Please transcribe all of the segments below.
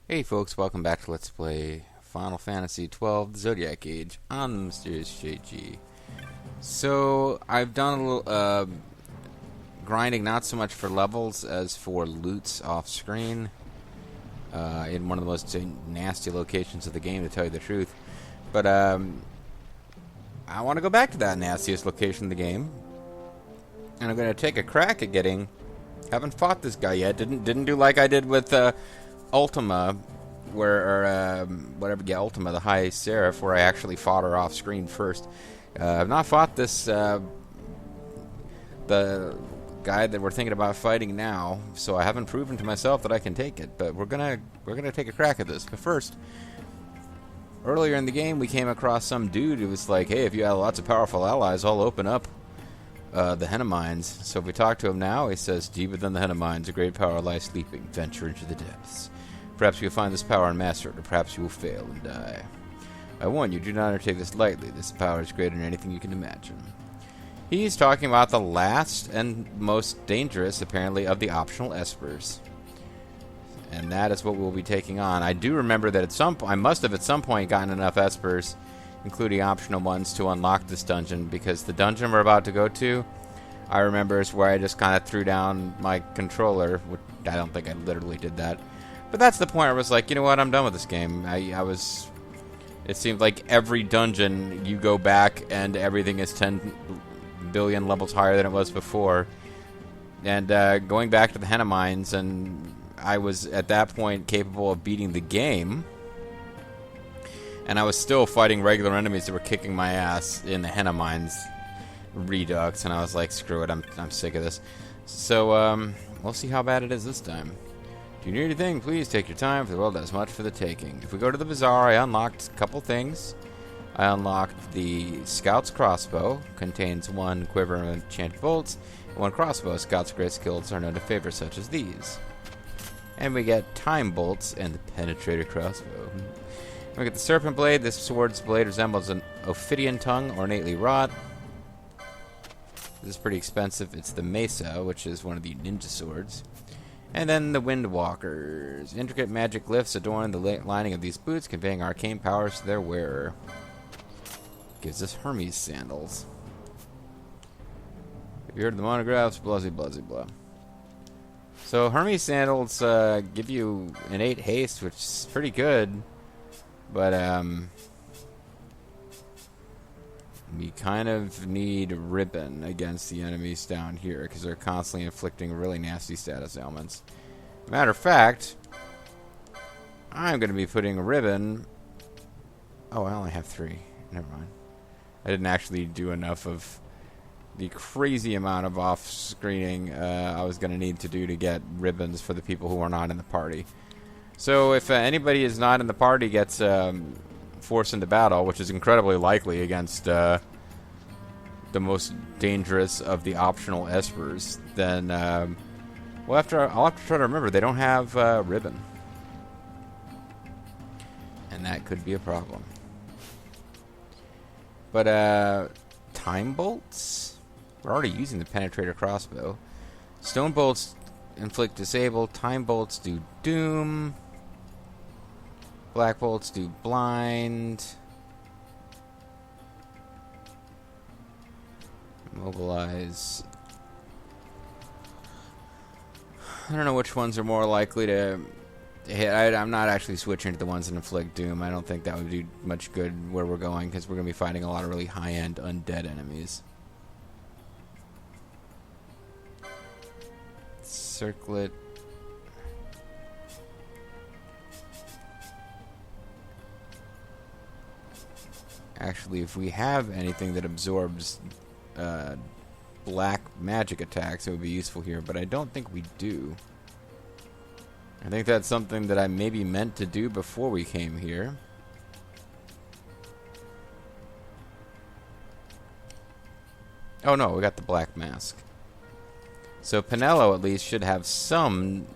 Hey folks, welcome back to Let's Play Final Fantasy XII The Zodiac Age on MysteriousJG. So, I've done a little grinding, not so much for levels as for loots off screen, in one of the most nasty locations of the game, to tell you the truth. But I want to go back to that nastiest location of the game, and I'm going to take a crack at getting... Haven't fought this guy yet, didn't do like I did with... Ultima, Ultima, the High Seraph, where I actually fought her off screen first. I've not fought this, the guy that we're thinking about fighting now, so I haven't proven to myself that I can take it, but we're gonna take a crack at this. But first, earlier in the game, we came across some dude who was like, hey, if you have lots of powerful allies, I'll open up the Henna Mines. So if we talk to him now, he says, deeper than the Henna Mines, a great power lies sleeping. Venture into the depths. Perhaps you'll find this power and master it, or perhaps you will fail and die. I warn you, do not undertake this lightly. This power is greater than anything you can imagine. He's talking about the last and most dangerous, apparently, of the optional espers. And that is what we'll be taking on. I do remember that I must have at some point gotten enough espers, including optional ones, to unlock this dungeon, because the dungeon we're about to go to, I remember, is where I just kind of threw down my controller, which I don't think I literally did that. But that's the point where I was like, you know what, I'm done with this game. It seemed like every dungeon you go back and everything is 10 billion levels higher than it was before. And going back to the Henna Mines, and I was at that point capable of beating the game. And I was still fighting regular enemies that were kicking my ass in the Henna Mines redux. And I was like, screw it, I'm sick of this. So we'll see how bad it is this time. If you need anything, please take your time, for the world has much for the taking. If we go to the bazaar, I unlocked a couple things. I unlocked the Scout's Crossbow, contains 1 quiver of enchanted bolts, and 1 crossbow. Scout's great skills are known to favor such as these. And we get Time Bolts and the Penetrator Crossbow. And we get the Serpent Blade. This sword's blade resembles an Ophidian tongue, ornately wrought. This is pretty expensive. It's the Mesa, which is one of the ninja swords. And then the Windwalkers. Intricate magic glyphs adorn the lining of these boots, conveying arcane powers to their wearer. Gives us Hermes sandals. Have you heard of the monographs? Bluzzy, bluzzy, blah. So Hermes sandals give you innate haste, which is pretty good. But we kind of need ribbon against the enemies down here, because they're constantly inflicting really nasty status ailments. Matter of fact, I'm going to be putting ribbon... Oh, I only have 3. Never mind. I didn't actually do enough of the crazy amount of off-screening I was going to need to do to get ribbons for the people who are not in the party. So if anybody is not in the party gets... forced into battle, which is incredibly likely against the most dangerous of the optional espers, then I'll have to try to remember they don't have ribbon, and that could be a problem. But Time Bolts, we're already using the Penetrator Crossbow. Stone Bolts inflict disable. Time Bolts do doom. Black Bolts do blind. Mobilize. I don't know which ones are more likely to hit. I'm not actually switching to the ones that inflict doom. I don't think that would do much good where we're going, because we're going to be fighting a lot of really high-end undead enemies. Circlet. Actually, if we have anything that absorbs black magic attacks, it would be useful here, but I don't think we do. I think that's something that I maybe meant to do before we came here. Oh no, we got the black mask. So Pinello at least should have some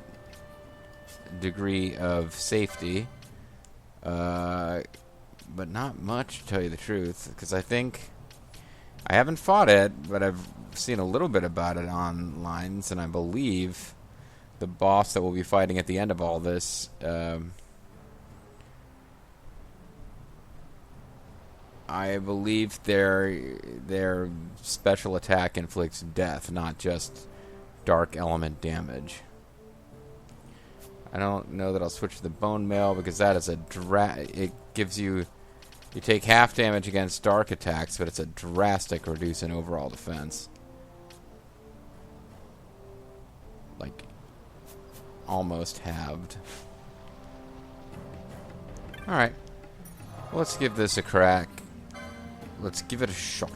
degree of safety. But not much, to tell you the truth, because I think I haven't fought it, but I've seen a little bit about it online, and I believe the boss that we'll be fighting at the end of all this I believe their special attack inflicts death, not just dark element damage. I don't know that I'll switch to the bone mail because that is it gives you take half damage against dark attacks, but it's a drastic reduce in overall defense. Like almost halved. All right. Let's give this a crack. Let's give it a shot.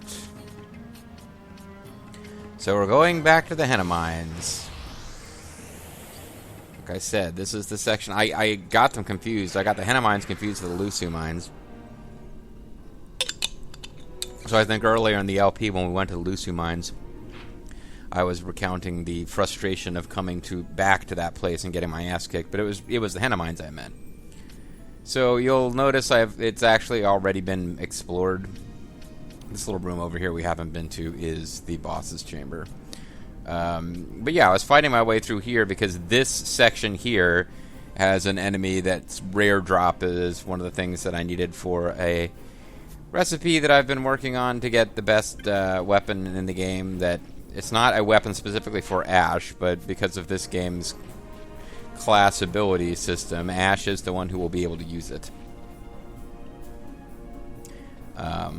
So we're going back to the henna mines. Like I said, this is the section. I got them confused. I got the henna mines confused with the Lusu mines. So I think earlier in the LP when we went to the Lusu mines, I was recounting the frustration of coming back to that place and getting my ass kicked. But it was the henna mines I meant. So you'll notice it's actually already been explored. This little room over here we haven't been to is the boss's chamber. But yeah, I was fighting my way through here because this section here has an enemy that's rare drop is one of the things that I needed for a recipe that I've been working on to get the best weapon in the game. That it's not a weapon specifically for Ash, but because of this game's class ability system, Ash is the one who will be able to use it. I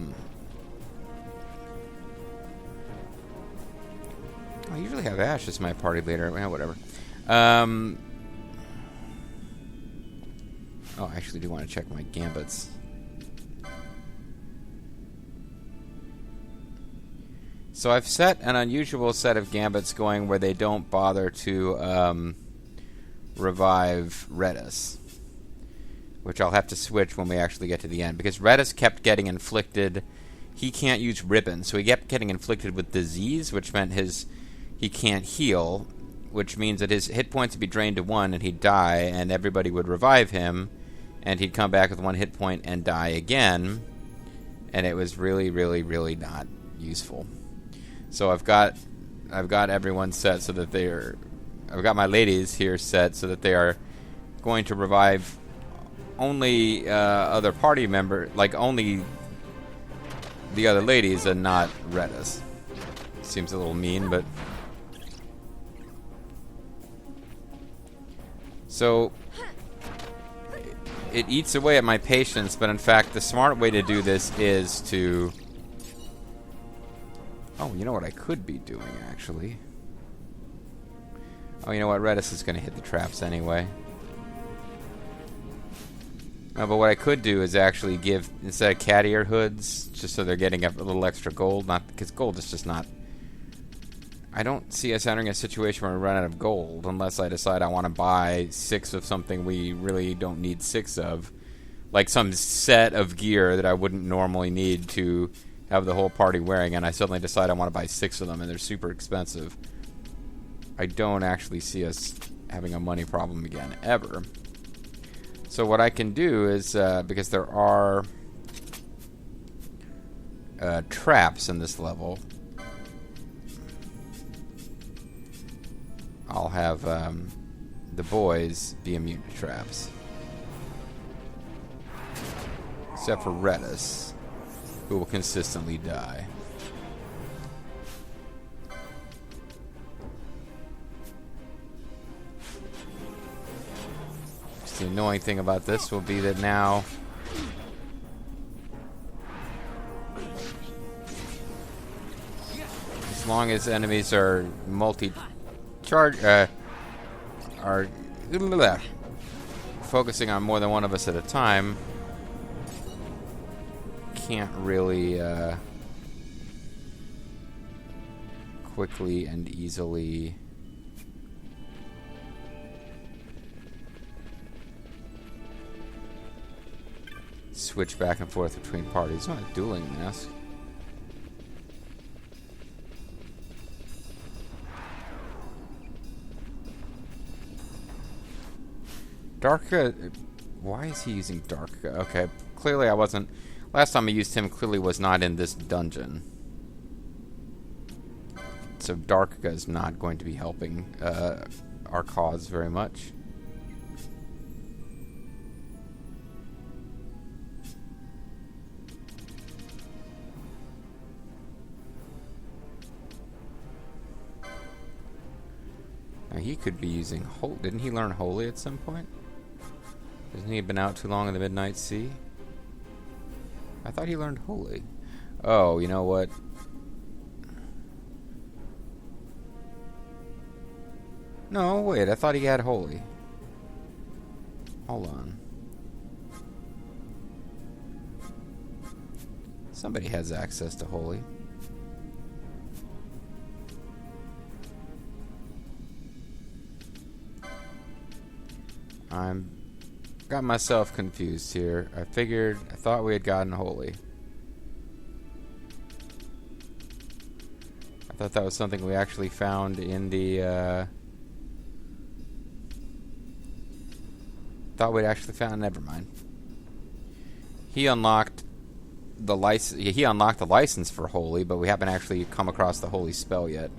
usually have Ash as my party leader. Well, whatever. Oh, I actually do want to check my gambits. So I've set an unusual set of gambits going where they don't bother to revive Redis, which I'll have to switch when we actually get to the end, because Redis kept getting inflicted. He can't use ribbon, so he kept getting inflicted with disease, which meant he can't heal, which means that his hit points would be drained to 1 and he'd die, and everybody would revive him, and he'd come back with 1 hit point and die again, and it was really, really, really not useful. So I've got everyone set so that I've got my ladies here set so that they are going to revive only other party member, like only the other ladies and not Redis. Seems a little mean, but so it eats away at my patience, but in fact the smart way to do this is to... Oh, you know what I could be doing, actually? Oh, you know what? Redis is going to hit the traps anyway. No, but what I could do is actually give, instead of cat ear hoods, just so they're getting a little extra gold, not because gold is just not... I don't see us entering a situation where we run out of gold unless I decide I want to buy 6 of something we really don't need 6 of. Like some set of gear that I wouldn't normally need to have the whole party wearing, and I suddenly decide I want to buy 6 of them, and they're super expensive. I don't actually see us having a money problem again, ever. So what I can do is, because there are traps in this level, I'll have the boys be immune to traps. Except for Redis, who will consistently die. Just the annoying thing about this will be that now as long as enemies are are focusing on more than one of us at a time, can't really quickly and easily switch back and forth between parties. It's not a dueling mask. Darka, why is he using Darka? Okay, clearly I wasn't... Last time I used him clearly was not in this dungeon. So Darka is not going to be helping our cause very much. he could be using holy. Didn't he learn holy at some point? Hasn't he been out too long in the Midnight Sea? I thought he learned holy. Oh, you know what? No, wait, I thought he had holy. Hold on. Somebody has access to holy. I'm got myself confused here. I thought we had gotten holy. I thought that was something we actually found in the thought we'd actually found. Never mind. He unlocked the license. He unlocked the license for holy, but we haven't actually come across the holy spell yet.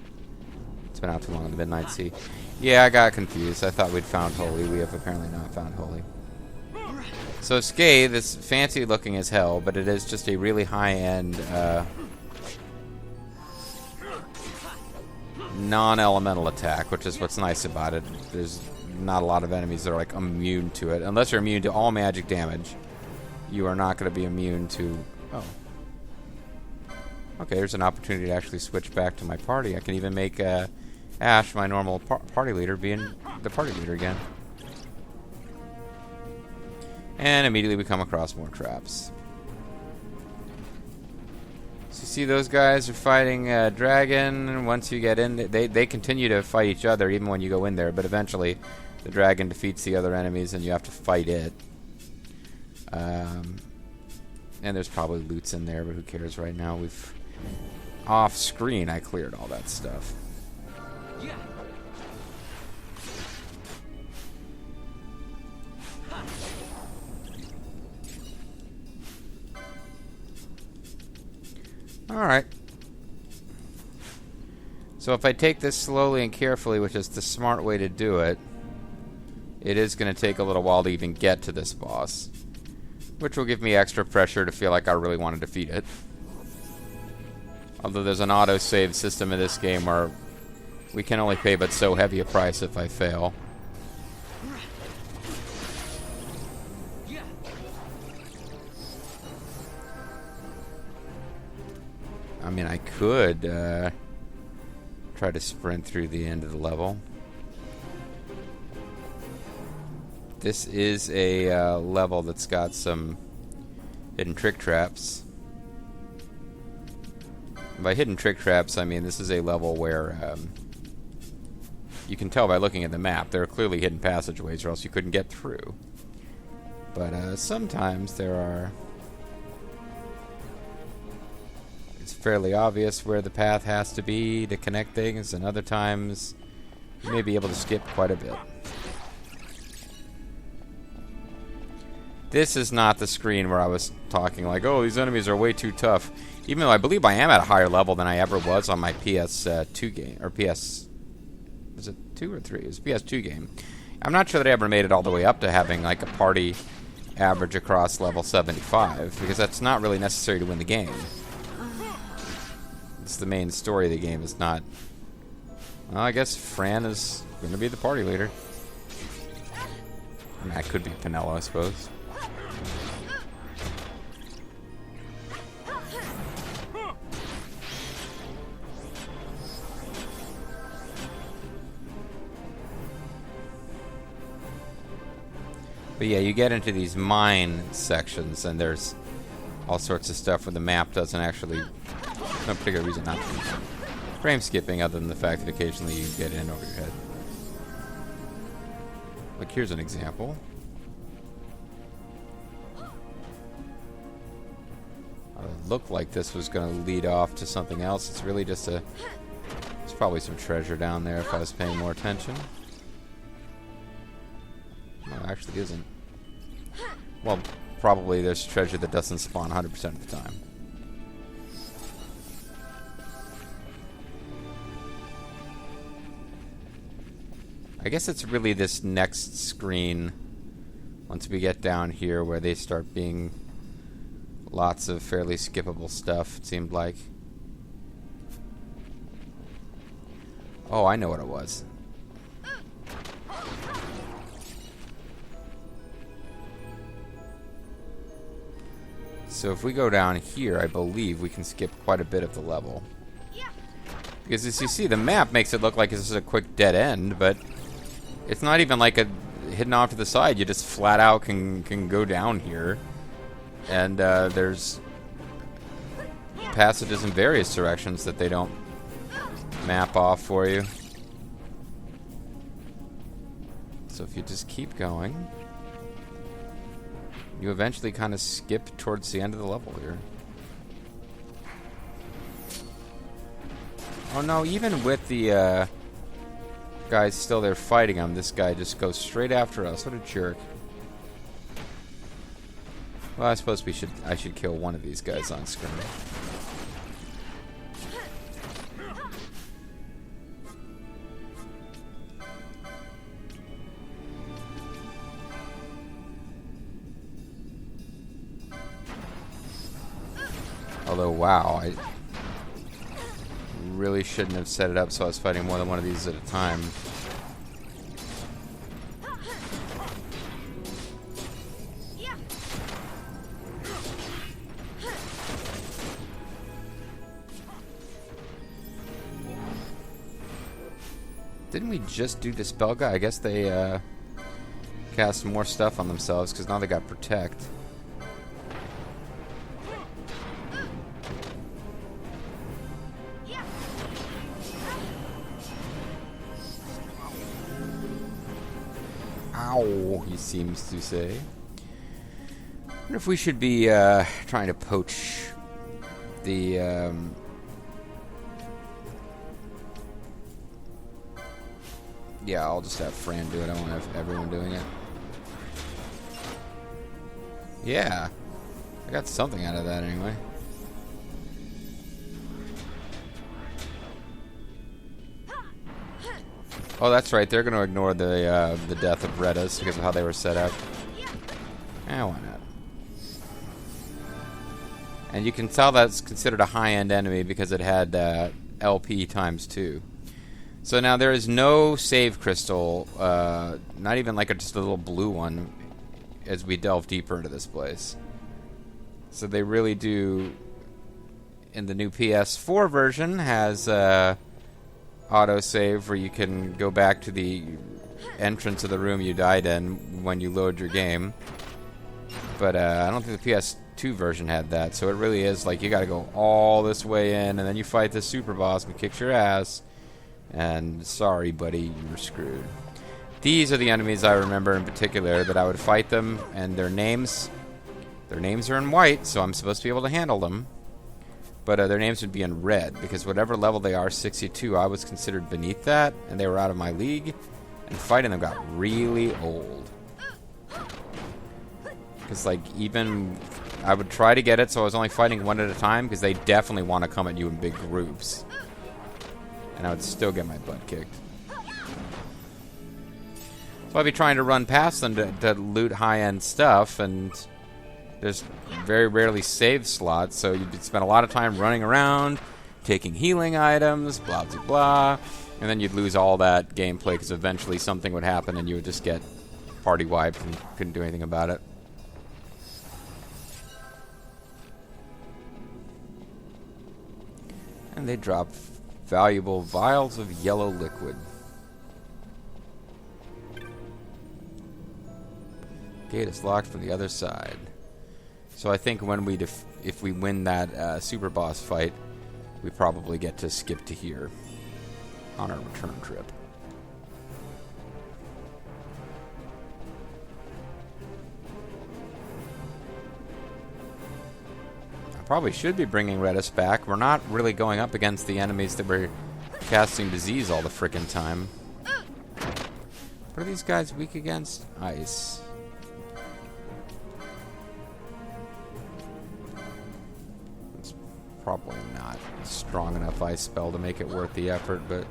It's been out too long in the Midnight Sea. Yeah, I got confused. I thought we'd found holy. We have apparently not found holy. So Scathe is fancy looking as hell, but it is just a really high-end non-elemental attack, which is what's nice about it. There's not a lot of enemies that are like immune to it. Unless you're immune to all magic damage, you are not going to be immune to... Oh. Okay, there's an opportunity to actually switch back to my party. I can even make Ash, my normal party leader, being the party leader again. And immediately we come across more traps. So you see those guys are fighting a dragon. Once you get in, they continue to fight each other even when you go in there, but eventually the dragon defeats the other enemies and you have to fight it. And there's probably loots in there, but who cares right now? We've... Off screen, I cleared all that stuff. Alright. So if I take this slowly and carefully, which is the smart way to do it, it is going to take a little while to even get to this boss. Which will give me extra pressure to feel like I really want to defeat it. Although there's an auto-save system in this game where we can only pay but so heavy a price if I fail. I mean, I could try to sprint through the end of the level. This is a level that's got some hidden trick traps. By hidden trick traps, I mean this is a level where you can tell by looking at the map there are clearly hidden passageways or else you couldn't get through. But sometimes there are... It's fairly obvious where the path has to be to connect things, and other times you may be able to skip quite a bit. This is not the screen where I was talking like, oh, these enemies are way too tough. Even though I believe I am at a higher level than I ever was on my PS2 game. Or PS... Was it 2 or 3? It was a PS2 game. I'm not sure that I ever made it all the way up to having like a party average across level 75. Because that's not really necessary to win the game. It's the main story of the game. It's not... Well, I guess Fran is going to be the party leader. I mean, that could be Penelo, I suppose. But yeah, you get into these mine sections, and there's all sorts of stuff where the map doesn't actually... No particular reason not to. Frame skipping, other than the fact that occasionally you get in over your head. Like, here's an example. It looked like this was going to lead off to something else. It's really just a... There's probably some treasure down there if I was paying more attention. No, it actually isn't. Well, probably there's treasure that doesn't spawn 100% of the time. I guess it's really this next screen, once we get down here, where they start being lots of fairly skippable stuff, it seemed like. Oh, I know what it was. So if we go down here, I believe we can skip quite a bit of the level. Because as you see, the map makes it look like this is a quick dead end, but it's not even like a hidden off to the side. You just flat out can go down here. And there's passages in various directions that they don't map off for you. So if you just keep going, you eventually kind of skip towards the end of the level here. Oh no, even with the guys still there fighting him, this guy just goes straight after us. What a jerk. Well, I suppose I should kill one of these guys on screen. Although, wow, I really shouldn't have set it up so I was fighting more than one of these at a time. Didn't we just do the spell guy? I guess they cast more stuff on themselves because now they got protect. Ow, he seems to say. I wonder if we should be trying to poach the yeah, I'll just have Fran do it. I won't have everyone doing it. Yeah. I got something out of that anyway. Oh, that's right. They're going to ignore the death of Redas because of how they were set up. Eh, why not? And you can tell that's considered a high-end enemy because it had LP times 2. So now there is no save crystal, not even like just a little blue one, as we delve deeper into this place. So they really do, in the new PS4 version, has autosave where you can go back to the entrance of the room you died in when you load your game. But I don't think the PS2 version had that, so it really is like you gotta go all this way in, and then you fight this super boss and kicks your ass. And sorry, buddy, you were screwed. These are the enemies I remember in particular that I would fight them, and their names are in white, so I'm supposed to be able to handle them. But their names would be in red, because whatever level they are, 62, I was considered beneath that, and they were out of my league, and fighting them got really old. Because, like, even I would try to get it, so I was only fighting one at a time, because they definitely want to come at you in big groups. And I would still get my butt kicked. So I'd be trying to run past them to loot high-end stuff, and there's very rarely save slots, so you'd spend a lot of time running around, taking healing items, blah, blah, blah, and then you'd lose all that gameplay because eventually something would happen and you would just get party wiped and couldn't do anything about it. And they drop valuable vials of yellow liquid. Gate is locked from the other side. So I think when if we win that super boss fight, we probably get to skip to here on our return trip. Probably should be bringing Redis back. We're not really going up against the enemies that we're casting disease all the frickin' time. What are these guys weak against? Ice. It's probably not a strong enough ice spell to make it worth the effort, but...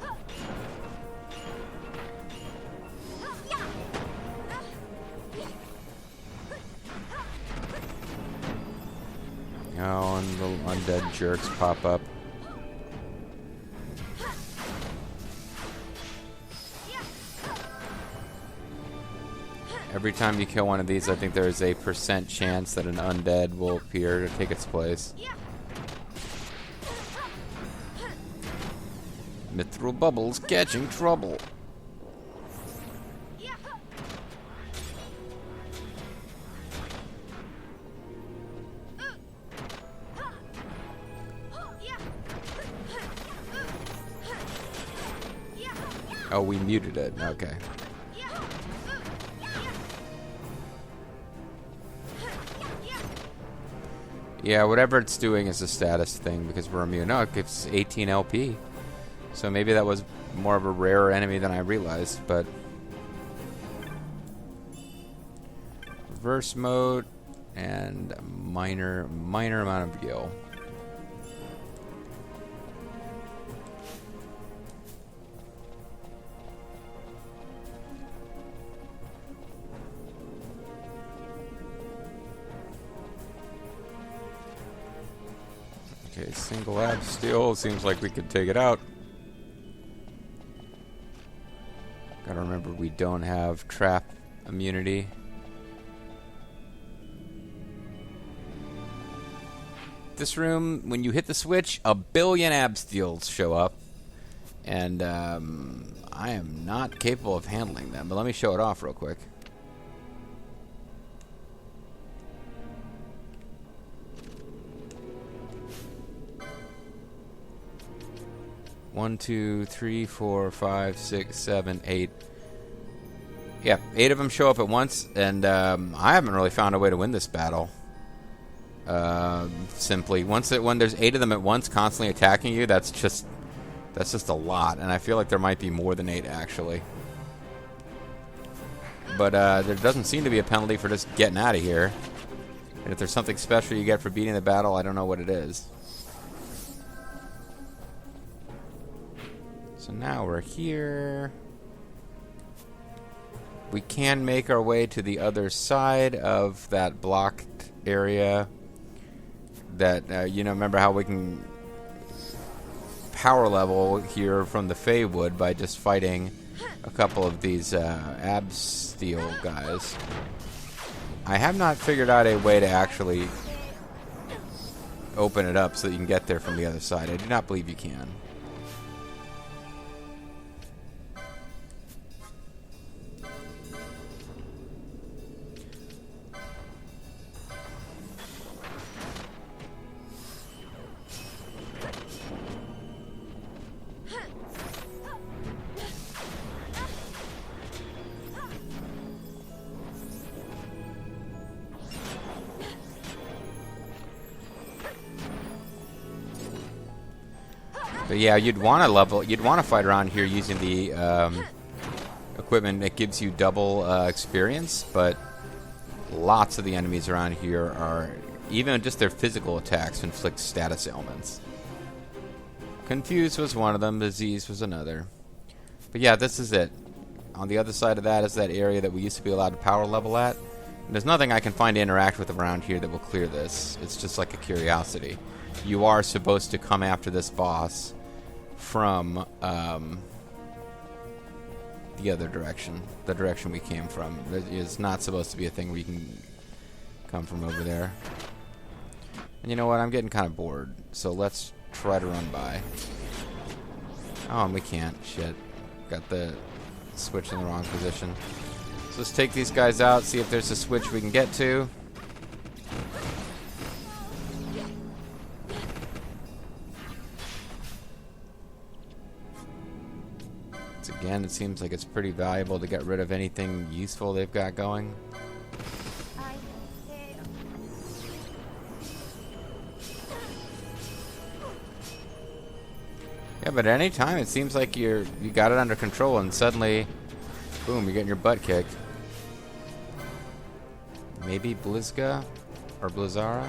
Oh, and little undead jerks pop up. Every time you kill one of these, I think there is a % chance that an undead will appear to take its place. Mithril bubbles catching trouble. Oh, we muted it. Okay. Yeah, whatever it's doing is a status thing because we're immune. No, it gives 18 LP. So maybe that was more of a rarer enemy than I realized, but... Reverse mode and minor amount of gil. Okay, single ab steel. Seems like we could take it out. Gotta remember we don't have trap immunity. This room, when you hit the switch, 1 billion ab steels show up. And I am not capable of handling them. But let me show it off real quick. One, two, three, 4, 5, 6, 7, 8. Yeah, 8 of them show up at once, and I haven't really found a way to win this battle. Simply, when there's 8 of them at once, constantly attacking you, that's just a lot, and I feel like there might be more than 8 actually. But there doesn't seem to be a penalty for just getting out of here. And if there's something special you get for beating the battle, I don't know what it is. So now we're here. We can make our way to the other side of that blocked area. That, remember how we can power level here from the Feywood by just fighting a couple of these ab steel guys. I have not figured out a way to actually open it up so that you can get there from the other side. I do not believe you can. But yeah, you'd want to fight around here using the equipment that gives you double experience, but lots of the enemies around here are, even just their physical attacks inflict status ailments. Confused was one of them, disease was another. But yeah, this is it. On the other side of that is that area that we used to be allowed to power level at. And there's nothing I can find to interact with around here that will clear this. It's just like a curiosity. You are supposed to come after this boss from the other direction, the direction we came from. It's not supposed to be a thing where you can come from over there. And you know what? I'm getting kind of bored, so let's try to run by. Oh, and we can't. Shit. Got the switch in the wrong position. So let's take these guys out, see if there's a switch we can get to. Again, it seems like it's pretty valuable to get rid of anything useful they've got going. Yeah, but at any time it seems like you got it under control and suddenly, boom, you're getting your butt kicked. Maybe Blizga or Blizzara?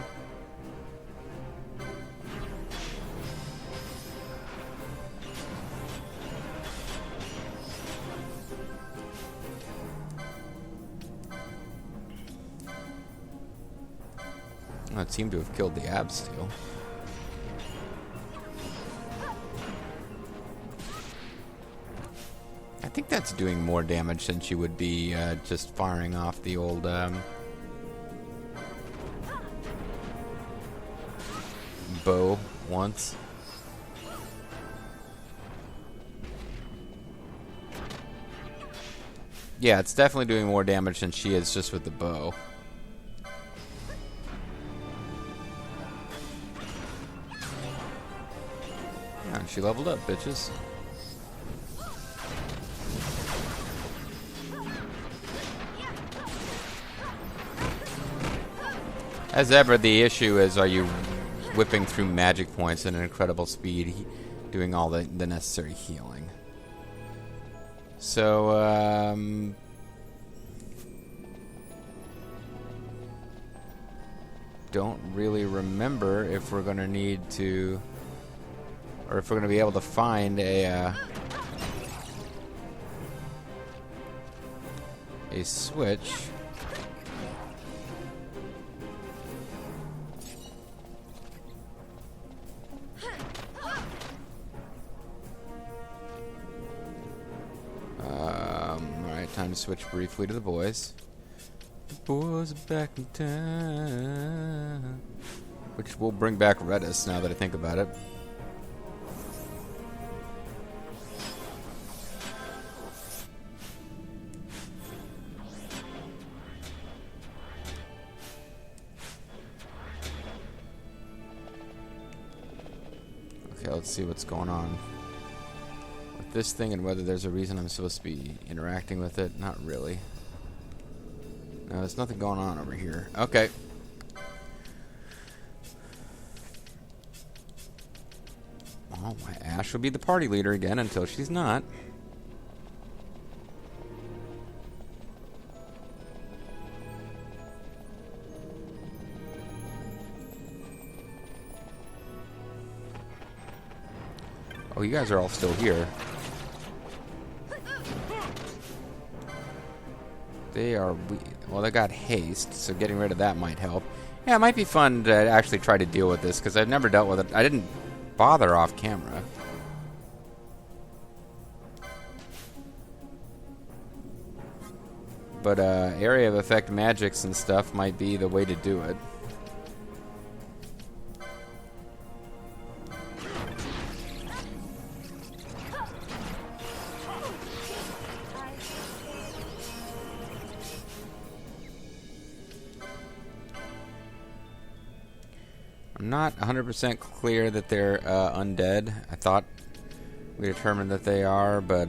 Oh, it seemed to have killed the ab steel. God think that's doing more damage than she would be just firing off the old bow once. Yeah, it's definitely doing more damage than she is just with the bow. Yeah, and she leveled up, bitches. As ever, the issue is, are you whipping through magic points at an incredible speed, doing all the necessary healing? So, don't really remember if we're going to need to, or if we're going to be able to find a switch. Alright, time to switch briefly to the boys. The boys are back in town. Which will bring back Redis, now that I think about it. Okay, let's see what's going on with this thing and whether there's a reason I'm supposed to be interacting with it. Not really. No, there's nothing going on over here. Okay. Well, my Ash will be the party leader again until she's not. Oh, you guys are all still here. They are... Well, they got haste, so getting rid of that might help. Yeah, it might be fun to actually try to deal with this, because I've never dealt with it. I didn't bother off camera. But area of effect magics and stuff might be the way to do it. I'm not 100% clear that they're undead. I thought we determined that they are, but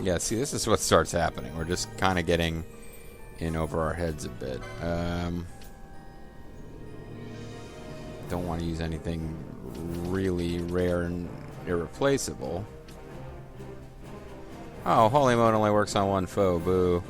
yeah, see, this is what starts happening. We're just kind of getting in over our heads a bit. Don't want to use anything really rare and irreplaceable. Oh, Holy Mode only works on one foe. Boo.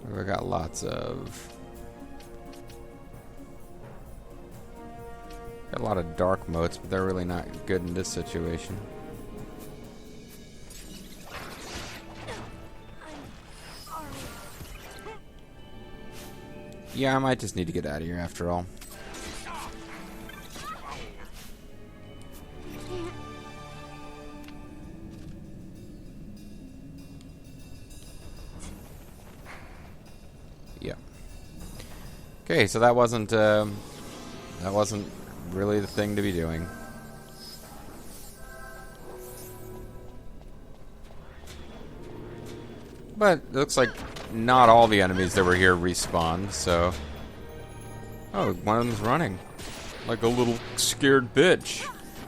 We got lots of... Got a lot of dark motes, but they're really not good in this situation. Yeah, I might just need to get out of here after all. Yeah. Okay, so that wasn't really the thing to be doing. But it looks like not all the enemies that were here respawned, so... Oh, one of them's running. Like a little scared bitch.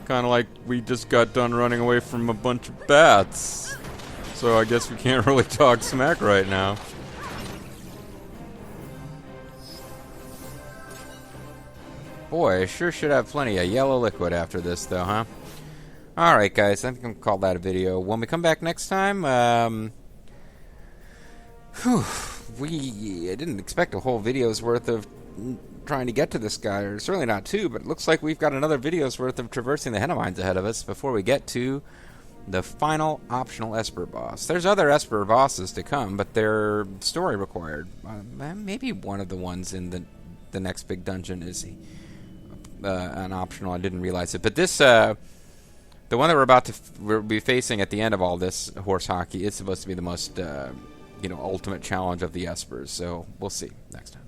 Kind of like we just got done running away from a bunch of bats. So I guess we can't really talk smack right now. Boy, I sure should have plenty of yellow liquid after this, though, huh? Alright, guys, I think I'm going to call that a video. When we come back next time, I didn't expect a whole video's worth of trying to get to this guy, or certainly not two, but it looks like we've got another video's worth of traversing the Hennemines ahead of us before we get to the final optional Esper boss. There's other Esper bosses to come, but they're story required. Maybe one of the ones in the next big dungeon is an optional. I didn't realize it. But this, the one that we'll be facing at the end of all this horse hockey, is supposed to be the most, ultimate challenge of the Espers. So we'll see next time.